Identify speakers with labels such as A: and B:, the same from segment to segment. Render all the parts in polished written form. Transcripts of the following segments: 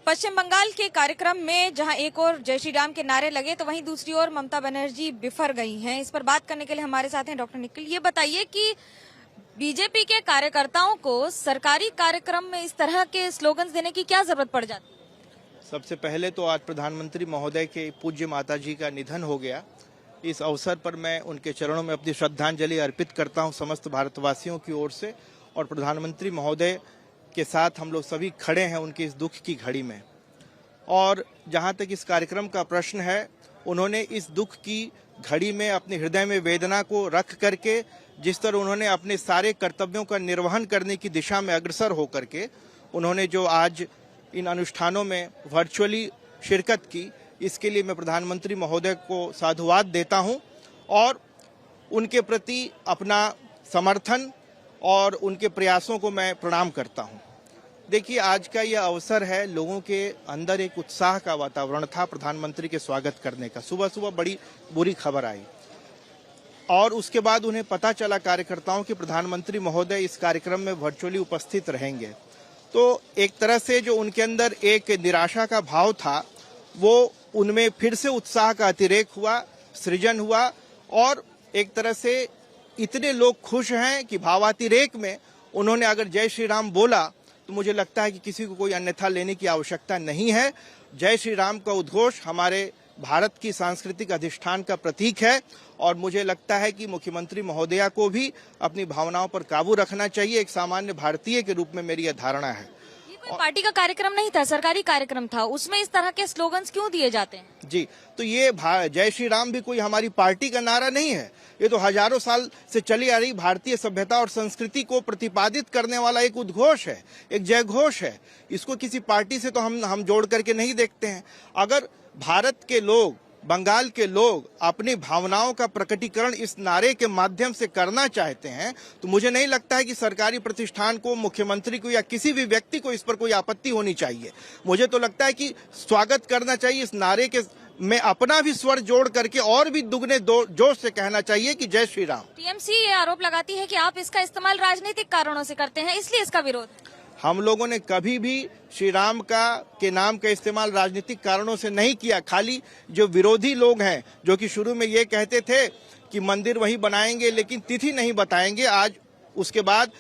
A: पश्चिम बंगाल के कार्यक्रम में जहां एक और जय श्री राम के नारे लगे तो वहीं दूसरी ओर ममता बनर्जी बिफर गई हैं। इस पर बात करने के लिए हमारे साथ हैं डॉक्टर निखिल। ये बताइए कि बीजेपी के कार्यकर्ताओं को सरकारी कार्यक्रम में इस तरह के स्लोगन्स देने की क्या जरूरत पड़ जाती है?
B: सबसे पहले तो आज प्रधानमंत्री महोदय के पूज्य माताजी का निधन हो गया। इस अवसर पर मैं उनके चरणों में अपनी श्रद्धांजलि अर्पित करता हूं समस्त भारतवासियों की ओर से। और प्रधानमंत्री महोदय के साथ हम लोग सभी खड़े हैं उनके इस दुख की घड़ी में। और जहां तक इस कार्यक्रम का प्रश्न है, उन्होंने इस दुख की घड़ी में अपने हृदय में वेदना को रख करके जिस तरह उन्होंने अपने सारे कर्तव्यों का निर्वहन करने की दिशा में अग्रसर होकर के उन्होंने जो आज इन अनुष्ठानों में वर्चुअली शिरकत की, इसके लिए मैं प्रधानमंत्री महोदय को साधुवाद देता हूं और उनके प्रति अपना समर्थन और उनके प्रयासों को मैं प्रणाम करता हूं। देखिए, आज का यह अवसर है, लोगों के अंदर एक उत्साह का वातावरण था प्रधानमंत्री के स्वागत करने का। सुबह सुबह बड़ी बुरी खबर आई और उसके बाद उन्हें पता चला कार्यकर्ताओं कि प्रधानमंत्री महोदय इस कार्यक्रम में वर्चुअली उपस्थित रहेंगे। तो एक तरह से जो उनके अंदर एक निराशा का भाव था, वो उनमें फिर से उत्साह का अतिरेक हुआ, सृजन हुआ और एक तरह से इतने लोग खुश हैं कि भावातिरेक में उन्होंने अगर जय श्री राम बोला तो मुझे लगता है कि किसी को कोई अन्यथा लेने की आवश्यकता नहीं है। जय श्री राम का उद्घोष हमारे भारत की सांस्कृतिक अधिष्ठान का प्रतीक है और मुझे लगता है कि मुख्यमंत्री महोदया को भी अपनी भावनाओं पर काबू रखना चाहिए। एक सामान्य भारतीय के रूप में मेरी यह धारणा है।
A: ये कोई पार्टी का कार्यक्रम नहीं था, सरकारी कार्यक्रम था, उसमें इस तरह के स्लोगन्स क्यों दिए जाते हैं?
B: जी, तो ये जय श्री राम भी कोई हमारी पार्टी का नारा नहीं है। ये तो हजारों साल से चली आ रही भारतीय सभ्यता और संस्कृति को प्रतिपादित करने वाला एक उद्घोष है, एक जय घोष है। इसको किसी पार्टी से तो हम जोड़ करके नहीं देखते हैं। अगर भारत के लोग, बंगाल के लोग अपनी भावनाओं का प्रकटीकरण इस नारे के माध्यम से करना चाहते हैं तो मुझे नहीं लगता है कि सरकारी प्रतिष्ठान को, मुख्यमंत्री को या किसी भी व्यक्ति को इस पर कोई आपत्ति होनी चाहिए। मुझे तो लगता है कि स्वागत करना चाहिए इस नारे के में अपना भी स्वर जोड़ करके और भी दुगने जोश से कहना चाहिए कि जय श्री राम।
A: टीएमसी ये आरोप लगाती है कि आप इसका इस्तेमाल राजनीतिक कारणों से करते हैं, इसलिए इसका विरोध है।
B: हम लोगों ने कभी भी श्री राम के नाम का इस्तेमाल राजनीतिक कारणों से नहीं किया। खाली जो विरोधी लोग हैं, जो कि शुरू में ये कहते थे कि मंदिर वही बनाएंगे लेकिन तिथि नहीं बताएंगे, आज उसके बाद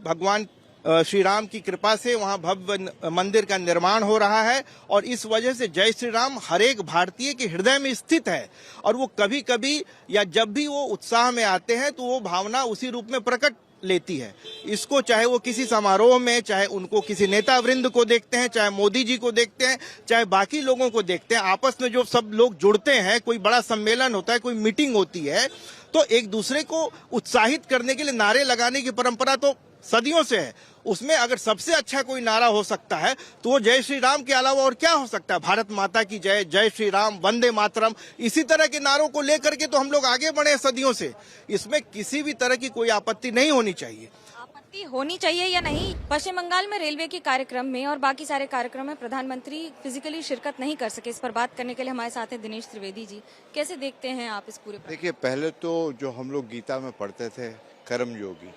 B: भगवान श्री राम की कृपा से वहां भव्य मंदिर का निर्माण हो रहा है और इस वजह से जय श्री राम हर एक भारतीय के हृदय में स्थित है। और वो कभी कभी या जब भी वो उत्साह में आते हैं तो वो भावना उसी रूप में प्रकट लेती है। इसको चाहे वो किसी समारोह में, चाहे उनको किसी नेता वृंद को देखते हैं, चाहे मोदी जी को देखते हैं, चाहे बाकी लोगों को देखते हैं, आपस में जो सब लोग जुड़ते हैं, कोई बड़ा सम्मेलन होता है, कोई मीटिंग होती है, तो एक दूसरे को उत्साहित करने के लिए नारे लगाने की परंपरा तो सदियों से है। उसमें अगर सबसे अच्छा कोई नारा हो सकता है तो वो जय श्री राम के अलावा और क्या हो सकता है? भारत माता की जय, जय श्री राम, वंदे मातरम, इसी तरह के नारों को लेकर के तो हम लोग आगे बढ़े सदियों से। इसमें किसी भी तरह की कोई आपत्ति नहीं होनी चाहिए।
A: आपत्ति होनी चाहिए या नहीं, पश्चिम बंगाल में रेलवे के कार्यक्रम में और बाकी सारे कार्यक्रम में प्रधानमंत्री फिजिकली शिरकत नहीं कर सके। इस पर बात करने के लिए हमारे साथ हैं दिनेश त्रिवेदी जी। कैसे देखते हैं आप इस पूरे?
C: देखिए, पहले तो जो हम लोग गीता में पढ़ते थे कर्मयोगी,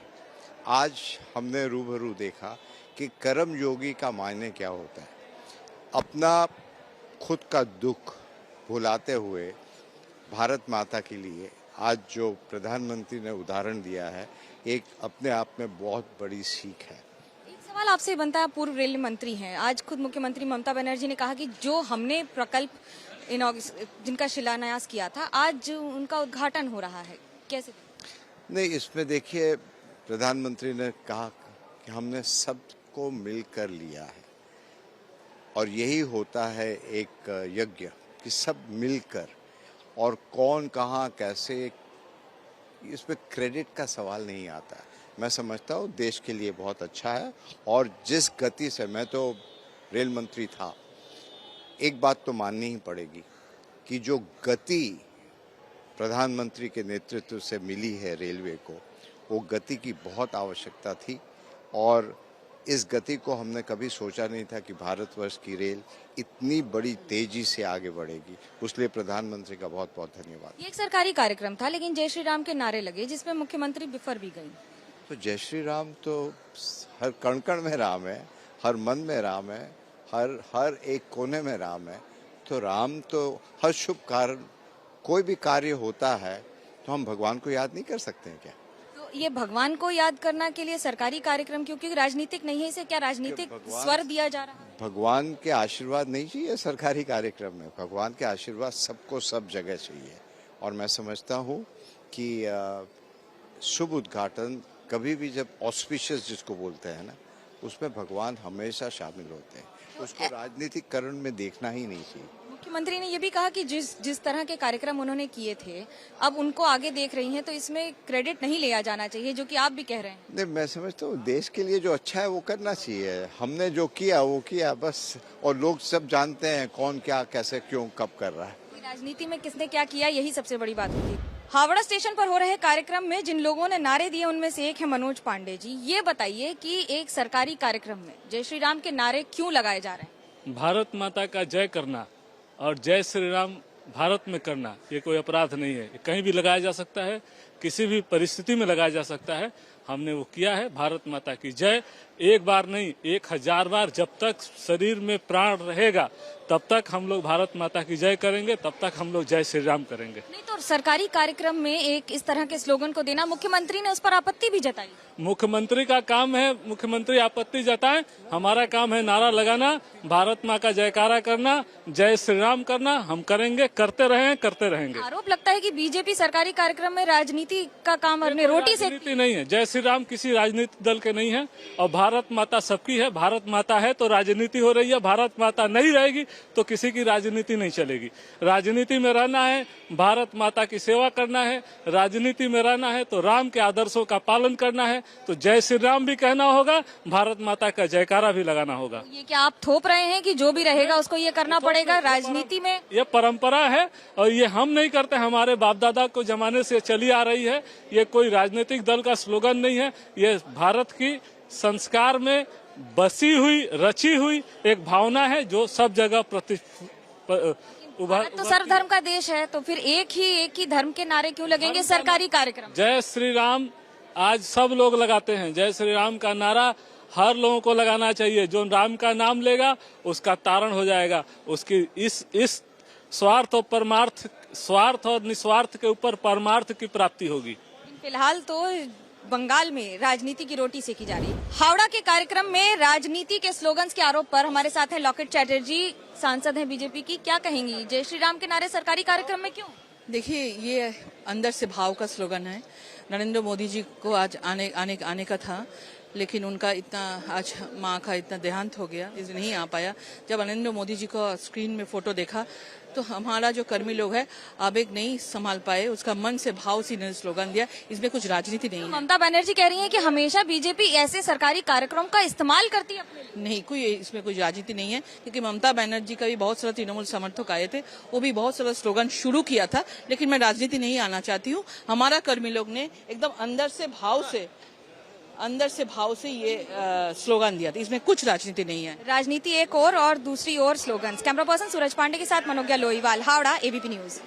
C: आज हमने रूबरू देखा कि कर्मयोगी का मायने क्या होता है। अपना खुद का दुख भुलाते हुए भारत माता के लिए आज जो प्रधानमंत्री ने उदाहरण दिया है, एक अपने आप में बहुत बड़ी सीख है।
A: एक सवाल आपसे बनता है, पूर्व रेल मंत्री हैं, आज खुद मुख्यमंत्री ममता बनर्जी ने कहा कि जो हमने प्रकल्प जिनका शिलान्यास किया था, आज उनका उद्घाटन हो रहा है, कैसे?
C: नहीं, इसमें देखिए, प्रधानमंत्री ने कहा कि हमने सबको मिलकर लिया है और यही होता है एक यज्ञ कि सब मिलकर, और कौन कहाँ कैसे, इसमें क्रेडिट का सवाल नहीं आता। मैं समझता हूँ देश के लिए बहुत अच्छा है। और जिस गति से, मैं तो रेल मंत्री था, एक बात तो माननी ही पड़ेगी कि जो गति प्रधानमंत्री के नेतृत्व से मिली है रेलवे को, वो गति की बहुत आवश्यकता थी और इस गति को हमने कभी सोचा नहीं था कि भारतवर्ष की रेल इतनी बड़ी तेजी से आगे बढ़ेगी। उसलिए प्रधानमंत्री का बहुत बहुत धन्यवाद।
A: ये एक सरकारी कार्यक्रम था लेकिन जय श्री राम के नारे लगे जिसमें मुख्यमंत्री बिफर भी गई।
C: तो जय श्री राम तो हर कण कण में राम है, हर मन में राम है हर एक कोने में राम है। तो राम तो हर शुभ कार्य, कोई भी कार्य होता है तो हम भगवान को याद नहीं कर सकते हैं क्या?
A: तो ये भगवान को याद करना के लिए सरकारी कार्यक्रम क्योंकि राजनीतिक नहीं है, इसे क्या राजनीतिक स्वर दिया जा रहा है?
C: भगवान के आशीर्वाद नहीं चाहिए सरकारी कार्यक्रम में। भगवान के आशीर्वाद सबको सब जगह चाहिए। और मैं समझता हूँ कि शुभ उद्घाटन कभी भी जब ऑस्पिशियस जिसको बोलते हैं ना, उसमें भगवान हमेशा शामिल होते हैं। उसको राजनीतिकरण में देखना ही नहीं चाहिए।
A: मुख्यमंत्री ने ये भी कहा कि जिस तरह के कार्यक्रम उन्होंने किए थे अब उनको आगे देख रही हैं, तो इसमें क्रेडिट नहीं लिया जाना चाहिए, जो कि आप भी कह रहे हैं।
C: नहीं, मैं समझता हूँ देश के लिए जो अच्छा है वो करना चाहिए। हमने जो किया वो किया बस, और लोग सब जानते हैं कौन क्या कैसे क्यों कब कर रहा है।
A: राजनीति में किसने क्या किया यही सबसे बड़ी बात होती है। हावड़ा स्टेशन पर हो रहे कार्यक्रम में जिन लोगों ने नारे दिए उनमें से एक है मनोज पांडे जी। ये बताइए कि एक सरकारी कार्यक्रम में जय श्री राम के नारे क्यों लगाए जा रहे हैं?
D: भारत माता का जय करना और जय श्री राम भारत में करना ये कोई अपराध नहीं है। ये कहीं भी लगाया जा सकता है, किसी भी परिस्थिति में लगाया जा सकता है। हमने वो किया है। भारत माता की जय एक बार नहीं 1000 बार, जब तक शरीर में प्राण रहेगा तब तक हम लोग भारत माता की जय करेंगे, तब तक हम लोग जय श्री राम करेंगे।
A: नहीं तो सरकारी कार्यक्रम में एक इस तरह के स्लोगन को देना, मुख्यमंत्री ने उस पर आपत्ति भी जताई।
D: मुख्यमंत्री का काम है, मुख्यमंत्री आपत्ति जताएं, हमारा काम है नारा लगाना, भारत माँ का जयकारा करना, जय श्री राम करना। हम करेंगे, करते रहेंगे।
A: आरोप लगता है कि बीजेपी सरकारी कार्यक्रम में राजनीति का काम अपने रोटी से
D: राजनीति नहीं है। जय श्री राम किसी राजनीतिक दल के नहीं है और भारत माता सबकी है। भारत माता है तो राजनीति हो रही है, भारत माता नहीं रहेगी तो किसी की राजनीति नहीं चलेगी। राजनीति में रहना है, भारत माता की सेवा करना है, राजनीति में रहना है तो राम के आदर्शों का पालन करना है, तो जय श्री राम भी कहना होगा, भारत माता का जयकारा भी लगाना होगा।
A: ये क्या आप थोप रहे हैं कि जो भी रहेगा उसको ये करना पड़ेगा? राजनीति में
D: ये परंपरा है और ये हम नहीं करते, हमारे बाप दादा को जमाने से चली आ रही है। ये कोई राजनीतिक दल का स्लोगन नहीं है, ये भारत की संस्कार में बसी हुई रची हुई एक भावना है जो सब जगह
A: भारत तो सर्वधर्म का देश है, तो फिर एक ही धर्म के नारे क्यों लगेंगे सरकारी कार्यक्रम?
D: जय श्री राम आज सब लोग लगाते हैं। जय श्री राम का नारा हर लोगों को लगाना चाहिए। जो राम का नाम लेगा उसका तारण हो जाएगा। उसकी इस स्वार्थ और निस्वार्थ के ऊपर परमार्थ की प्राप्ति होगी।
A: फिलहाल तो बंगाल में राजनीति की रोटी सेकी जा रही है। हावड़ा के कार्यक्रम में राजनीति के स्लोगन्स के आरोप पर हमारे साथ हैं लॉकेट चैटर्जी, सांसद हैं बीजेपी की। क्या कहेंगी, जय श्री राम के नारे सरकारी कार्यक्रम में क्यों?
E: देखिए, ये अंदर से भाव का स्लोगन है। नरेंद्र मोदी जी को आज आने का था, लेकिन उनका इतना आज माँ का इतना देहांत हो गया, इसलिए नहीं आ पाया। जब नरेंद्र मोदी जी को स्क्रीन में फोटो देखा तो हमारा जो कर्मी लोग है आवेग नहीं संभाल पाए, उसका मन से भाव से स्लोगन दिया। इसमें कुछ राजनीति नहीं है।
A: ममता बनर्जी कह रही है कि हमेशा बीजेपी ऐसे सरकारी कार्यक्रम का इस्तेमाल करती है अपने।
E: नहीं, कोई इसमें कोई राजनीति नहीं है, क्योंकि ममता बनर्जी का भी बहुत सारा तृणमूल समर्थक आए थे, वो भी बहुत सारा स्लोगन शुरू किया था, लेकिन मैं राजनीति नहीं आना चाहती हूँ। हमारा कर्मी लोग ने एकदम अंदर से भाव से ये स्लोगन दिया था। इसमें कुछ राजनीति नहीं है।
A: राजनीति एक और दूसरी ओर स्लोगन्स। कैमरा पर्सन सूरज पांडे के साथ मनोज्ञा लोईवाल, हावड़ा, एबीपी न्यूज।